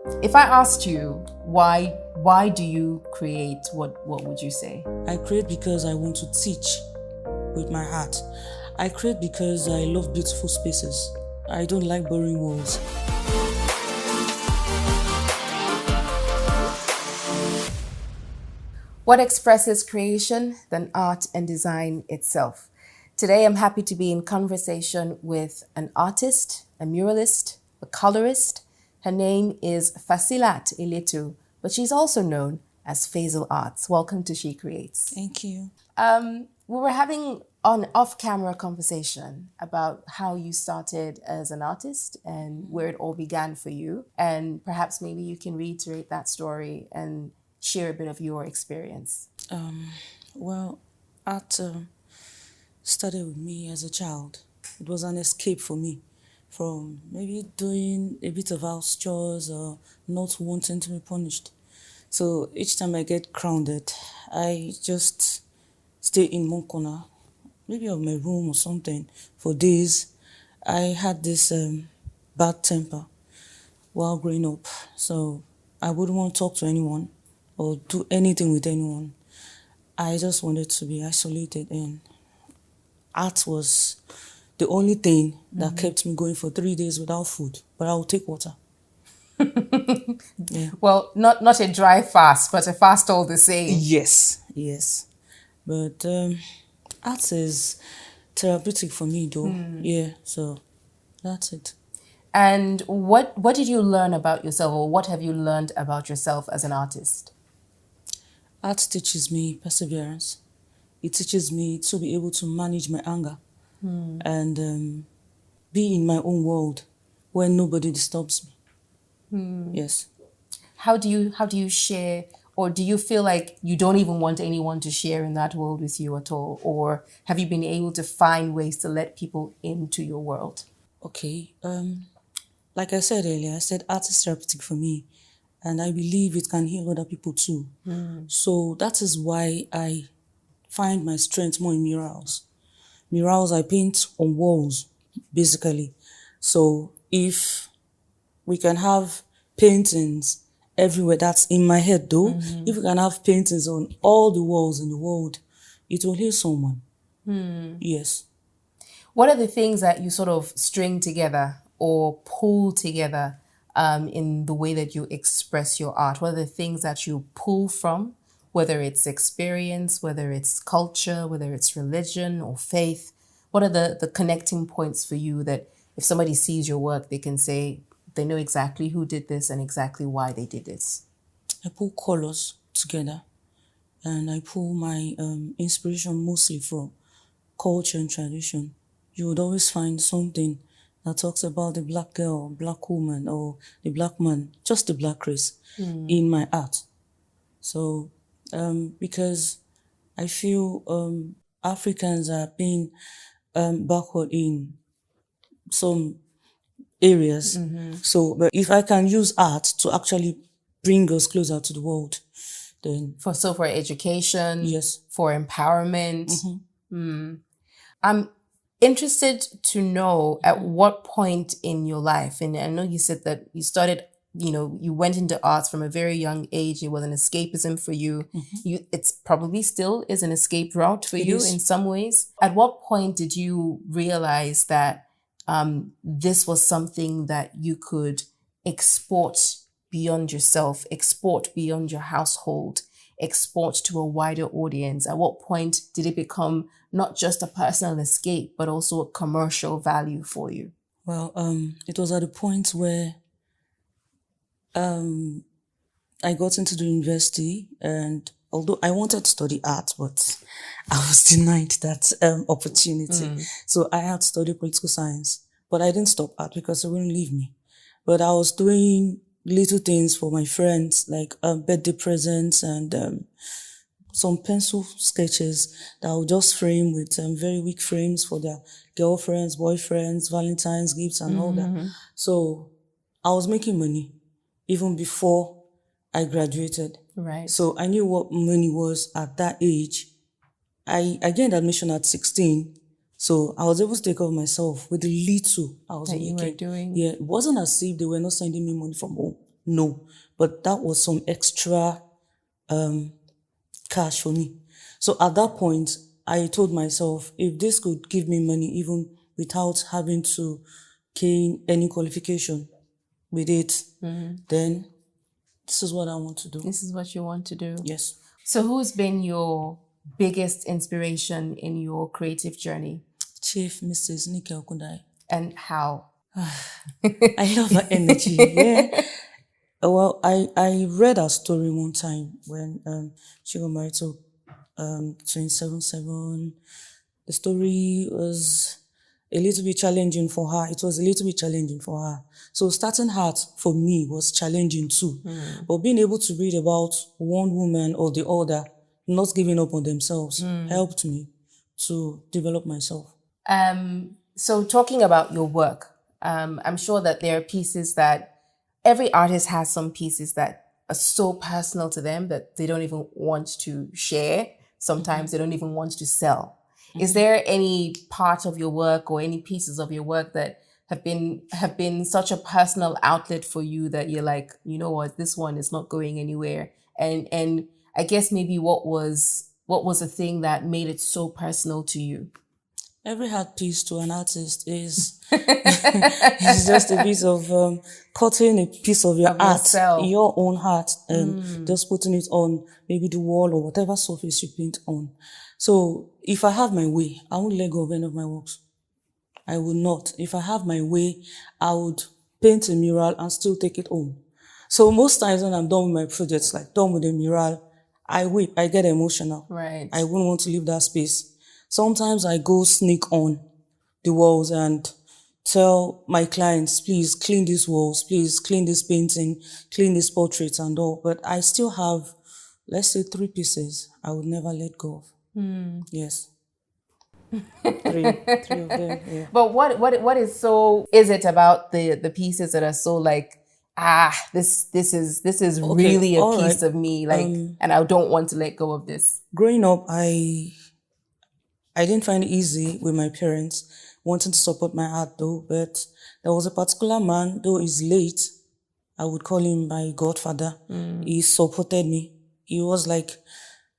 If I asked you why do you create, what would you say? I create because I want to teach with my heart. I create because I love beautiful spaces. I don't like boring walls. What expresses creation than art and design itself? Today, I'm happy to be in conversation with an artist, a muralist, a colorist. Her name is Fasilat Eletu, but she's also known as Fasel Arts. Welcome to She Creates. Thank you. We were having an off-camera conversation about how you started as an artist and where it all began for you. And perhaps maybe you can reiterate that story and share a bit of your experience. Well, art started with me as a child. It was an escape for me from maybe doing a bit of house chores or not wanting to be punished. So each time I get grounded, I just stay in one corner, maybe of my room or something, for days. I had this bad temper while growing up, so I wouldn't want to talk to anyone or do anything with anyone. I just wanted to be isolated, and art was the only thing that kept me going for 3 days without food, but I would take water. Yeah. Well, not a dry fast, but a fast all the same. Yes. But art is therapeutic for me, though. Yeah, so that's it. And what did you learn about yourself, or what have you learned about yourself as an artist? Art teaches me perseverance. It teaches me to be able to manage my anger and be in my own world where nobody disturbs me. Yes. How do you share, or do you feel like you don't even want anyone to share in that world with you at all? Or have you been able to find ways to let people into your world? Okay. Like I said earlier, I said art is therapeutic for me, and I believe it can heal other people too. So that is why I find my strength more in murals. Murals I paint on walls, basically. So if we can have paintings everywhere, that's in my head though, if we can have paintings on all the walls in the world, it will heal someone. Yes. What are the things that you sort of string together or pull together in the way that you express your art? What are the things that you pull from, whether it's experience, whether it's culture, whether it's religion or faith? What are the connecting points for you that if somebody sees your work, they can say they know exactly who did this and exactly why they did this? I pull colors together, and I pull my inspiration mostly from culture and tradition. You would always find something that talks about the black girl, black woman, or the black man, just the black race in my art. So, because I feel Africans are being backward in some areas. So, but if I can use art to actually bring us closer to the world, then For education, yes. for empowerment. I'm interested to know at what point in your life, and I know you said that you started, you went into arts from a very young age. It was an escapism for you. It's probably still is an escape route for you in some ways. At what point did you realize that this was something that you could export beyond yourself, export beyond your household, export to a wider audience? At what point did it become not just a personal escape, but also a commercial value for you? Well, it was at a point where I got into the university, and although I wanted to study art, but I was denied that opportunity. So I had to study political science, but I didn't stop art because they wouldn't leave me. But I was doing little things for my friends, like birthday presents and some pencil sketches that I would just frame with very weak frames for their girlfriends, boyfriends, Valentine's gifts and all that. So I was making money even before I graduated. Right. So I knew what money was at that age. I gained admission at 16. So I was able to take care of myself with the little I was That making. you were doing. Yeah, it wasn't as if they were not sending me money from home. No. But that was some extra cash for me. So at that point, I told myself, if this could give me money even without having to gain any qualification with it, then this is what I want to do. This is what you want to do. Yes. So who's been your biggest inspiration in your creative journey? Chief Mrs. Nike Okundai. And how? I love her energy. Yeah. Well, I read her story one time when she got married to 27/7. The story was a little bit challenging for her. It was a little bit challenging for her. So starting Heart for me was challenging too. But being able to read about one woman or the other not giving up on themselves helped me to develop myself. So talking about your work, I'm sure that there are pieces that every artist has some pieces that are so personal to them that they don't even want to share. Sometimes they don't even want to sell. Is there any part of your work or any pieces of your work that have been such a personal outlet for you that you're like, you know what, this one is not going anywhere? And I guess maybe what was the thing that made it so personal to you? Every art piece to an artist is it's just a piece of cutting a piece of your art, yourself. your own heart, and just putting it on maybe the wall or whatever surface you paint on. So if I have my way, I won't let go of any of my works. I will not. If I have my way, I would paint a mural and still take it home. So most times when I'm done with my projects, like done with a mural, I weep, I get emotional. Right. I wouldn't want to leave that space. Sometimes I go sneak on the walls and tell my clients, please clean these walls, please clean this painting, clean these portraits and all. But I still have, let's say, 3 pieces I would never let go of. Yes. three of them, yeah. But what is it about the pieces that are so like, this is really a piece of me, like, and I don't want to let go of this? Growing up, I didn't find it easy with my parents wanting to support my art though, but there was a particular man, though he's late, I would call him my godfather. He supported me. He was like,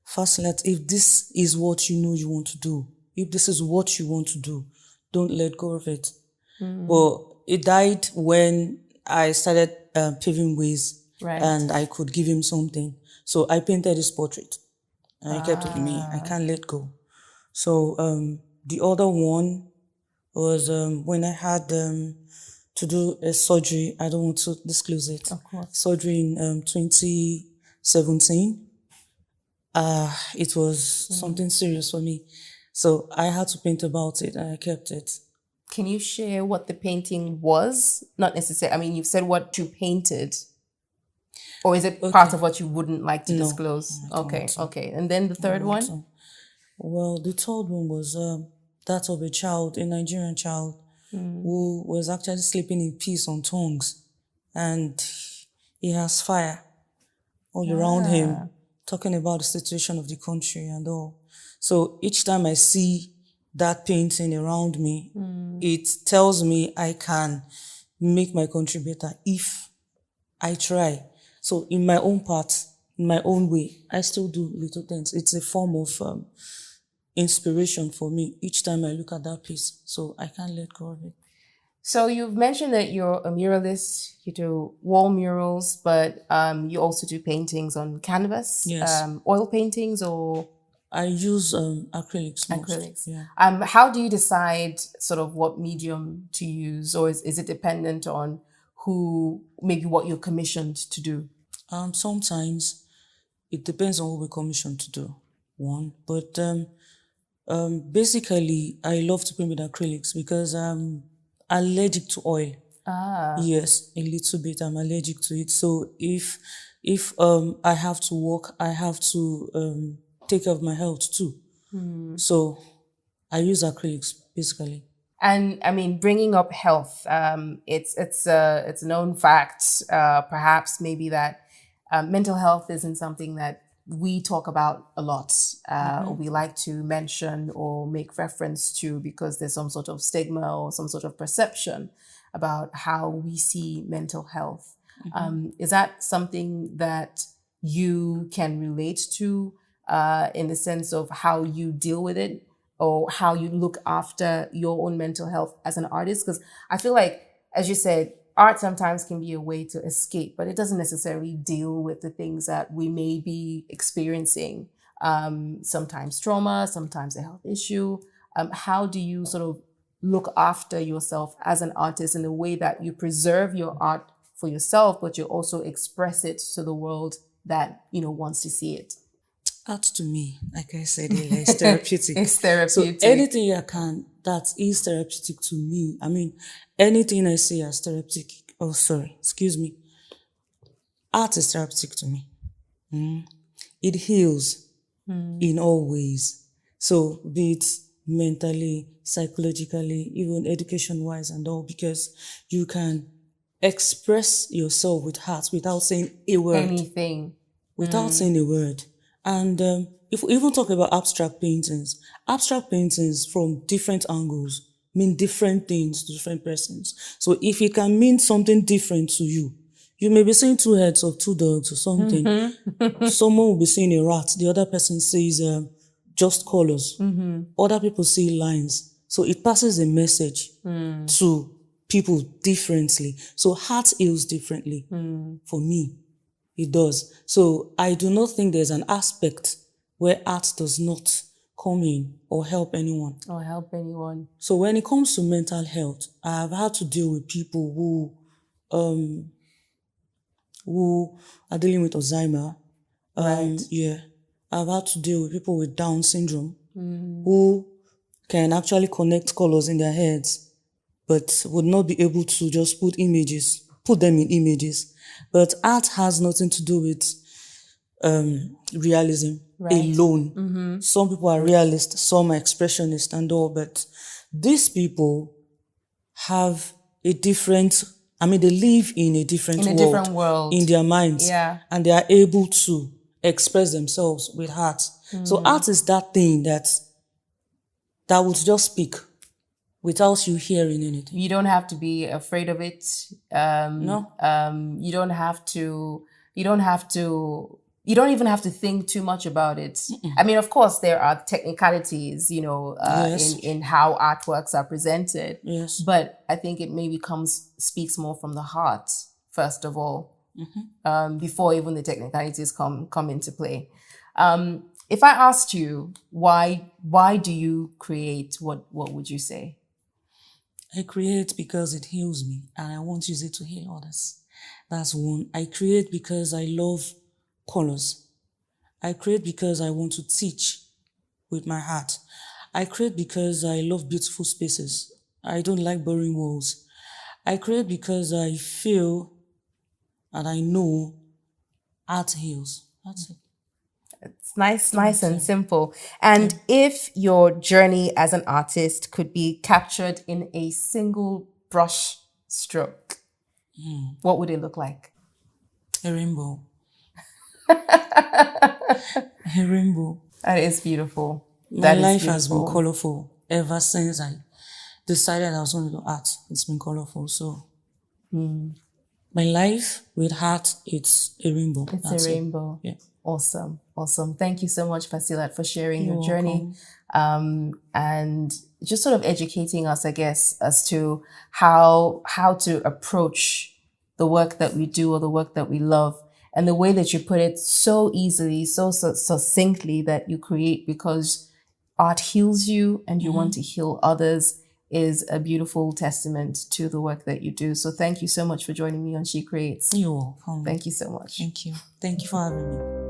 Fasilat, if this is what you know you want to do, if this is what you want to do, don't let go of it. But it died when I started paving ways, right, and I could give him something. So I painted his portrait and he kept it with me. I can't let go. So the other one was when I had to do a surgery. I don't want to disclose it. Of course. Surgery in 2017. It was something serious for me. So I had to paint about it and I kept it. Can you share what the painting was? Not necessarily. I mean, you've said what you painted. Or is it part of what you wouldn't like to disclose? Okay. And then the third one? Well, the third one was that of a child, a Nigerian child, who was actually sleeping in peace on tongues. And he has fire all around him, talking about the situation of the country and all. So each time I see that painting around me, it tells me I can make my country better if I try. So in my own part, in my own way, I still do little things. It's a form of inspiration for me each time I look at that piece. So I can't let go of it. So you've mentioned that you're a muralist, you do wall murals, but you also do paintings on canvas, Yes. Oil paintings, or? I use acrylics most. Acrylics. Yeah. How do you decide sort of what medium to use, or is it dependent on maybe what you're commissioned to do? Sometimes it depends on what we're commissioned to do, one. But basically, I love to paint with acrylics because I'm allergic to oil. Yes, a little bit. I'm allergic to it. So if I have to work, I have to take care of my health too. So I use acrylics basically. And I mean, bringing up health, it's a known fact, perhaps maybe that mental health isn't something that we talk about a lot, or we like to mention or make reference to because there's some sort of stigma or some sort of perception about how we see mental health. Is that something that you can relate to in the sense of how you deal with it or how you look after your own mental health as an artist? Because I feel like, as you said, art sometimes can be a way to escape, but it doesn't necessarily deal with the things that we may be experiencing. Sometimes trauma, sometimes a health issue. How do you sort of look after yourself as an artist in a way that you preserve your art for yourself, but you also express it to the world that, wants to see it? Art to me, like I said earlier, is therapeutic. It's therapeutic. So anything I can that is therapeutic to me, anything I say as therapeutic, art is therapeutic to me. It heals in all ways. So be it mentally, psychologically, even education-wise and all, because you can express yourself with art without saying a word. Anything. Without saying a word. And if we even talk about abstract paintings from different angles mean different things to different persons. So if it can mean something different to you, you may be seeing two heads of two dogs or something. Someone will be seeing a rat. The other person sees just colors. Other people see lines. So it passes a message to people differently. So art heals differently for me. It does. So I do not think there's an aspect where art does not come in or help anyone. So when it comes to mental health, I have had to deal with people who are dealing with Alzheimer. Right. Yeah. I've had to deal with people with Down syndrome who can actually connect colors in their heads, but would not be able to just put them in images. But art has nothing to do with realism alone. Some people are realist, some are expressionist and all, but these people have a different, they live in a different world in their minds. Yeah. And they are able to express themselves with art. So art is that thing that would just speak without you hearing anything. You don't have to be afraid of it. No. You don't even have to think too much about it. Of course, there are technicalities, Yes. in how artworks are presented. Yes. But I think it maybe speaks more from the heart, first of all, before even the technicalities come into play. If I asked you why do you create, what would you say? I create because it heals me and I want to use it to heal others. That's one. I create because I love colors. I create because I want to teach with my heart. I create because I love beautiful spaces. I don't like boring walls. I create because I feel and I know art heals. That's it. It's nice and simple. And if your journey as an artist could be captured in a single brush stroke, what would it look like? A rainbow. A rainbow. That is beautiful. My life has been colorful ever since I decided I was going to do art. It's been colorful. So my life with art, it's a rainbow. It's a rainbow. Yeah. Awesome. Thank you so much, Fasilat, for sharing your journey and just sort of educating us, I guess, as to how to approach the work that we do or the work that we love, and the way that you put it so easily, so succinctly, that you create because art heals you and you want to heal others is a beautiful testament to the work that you do. So thank you so much for joining me on She Creates. You're welcome. Thank you so much. Thank you. Thank you for having me.